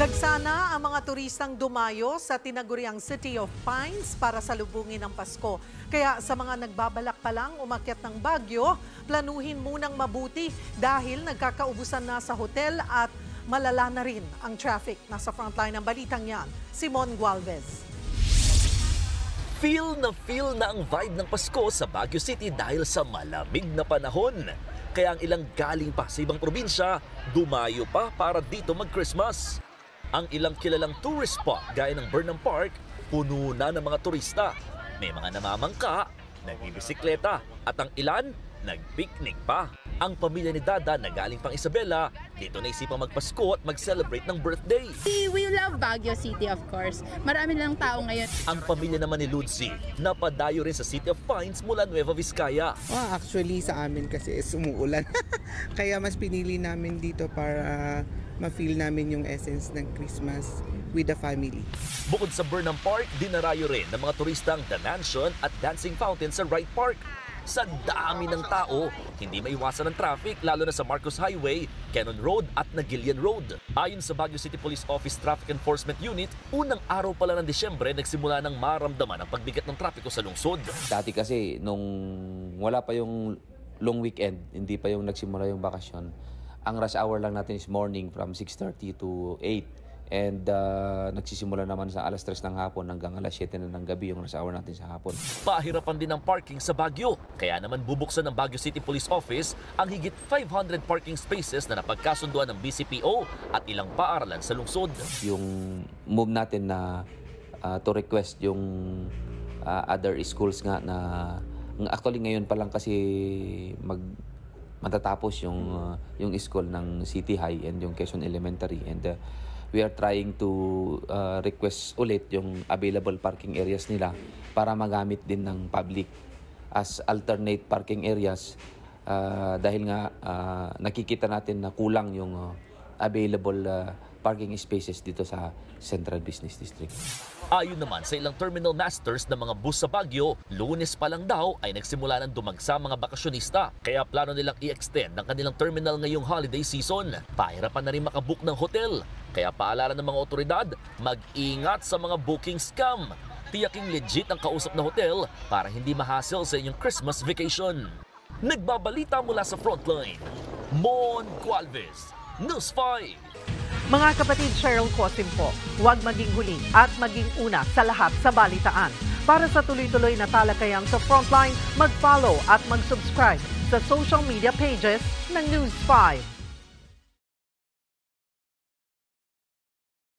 Dagsana ang mga turistang dumayo sa tinaguriang City of Pines para salubungin ang Pasko. Kaya sa mga nagbabalak pa lang umakyat ng Baguio, planuhin munang mabuti dahil nagkakaubusan na sa hotel at malala na rin ang traffic. Nasa frontline ng balitang yan, Simon Gualvez. Feel na ang vibe ng Pasko sa Baguio City dahil sa malamig na panahon. Kaya ang ilang galing pa sa ibang probinsya, dumayo pa para dito mag-Christmas. Ang ilang kilalang tourist spot gaya ng Burnham Park, puno na ng mga turista. May mga namamangka, nagbibisikleta at ang ilan, nagpiknik pa. Ang pamilya ni Dada na galing pang Isabela, dito naisipang magpasko at mag-celebrate ng birthday. We love Baguio City, of course. Marami lang tao ngayon. Ang pamilya naman ni Lucy, napadayo rin sa City of Pines mula Nueva Vizcaya. Actually, sa amin kasi is umuulan. Kaya mas pinili namin dito para ma-feel namin yung essence ng Christmas with the family. Bukod sa Burnham Park, dinarayo rin ng mga turistang The Mansion at Dancing Fountain sa Wright Park. Sa dami ng tao, hindi maiwasan ang traffic lalo na sa Marcos Highway, Cannon Road at Nagilian Road. Ayon sa Baguio City Police Office Traffic Enforcement Unit, unang araw pala ng Disyembre nagsimula ng maramdaman ang pagbigat ng trapiko sa lungsod. Dati kasi nung wala pa yung long weekend, hindi pa yung nagsimula yung bakasyon, ang rush hour lang natin is morning from 6:30 to 8. And nagsisimula naman sa alas 3 ng hapon hanggang alas 7 na ng gabi yung rush hour natin sa hapon. Pahirapan din ang parking sa Baguio. Kaya naman bubuksan ng Baguio City Police Office ang higit 500 parking spaces na napagkasunduan ng BCPO at ilang paaralan sa lungsod. Yung move natin na to request yung other schools nga na actually ngayon pa lang kasi matatapos yung school ng City High and yung Quezon Elementary, and we are trying to request ulit yung available parking areas nila para magamit din ng public as alternate parking areas dahil nga nakikita natin na kulang yung available parking spaces dito sa Central Business District. Ayon naman sa ilang terminal masters ng mga bus sa Baguio, Lunes pa lang daw ay nagsimula ng dumagsa mga bakasyonista. Kaya plano nilang i-extend ang kanilang terminal ngayong holiday season. Pahirapan na rin makabook ng hotel. Kaya paalala ng mga otoridad, mag-ingat sa mga booking scam. Tiyaking legit ang kausap na hotel para hindi ma-hassle sa inyong Christmas vacation. Nagbabalita mula sa Frontline, Mon Gualvez, News 5. Mga kapatid, Cheryl Cosim po, huwag maging huli at maging una sa lahat sa balitaan. Para sa tuloy-tuloy na talakayan sa Frontline, mag-follow at mag-subscribe sa social media pages ng News 5.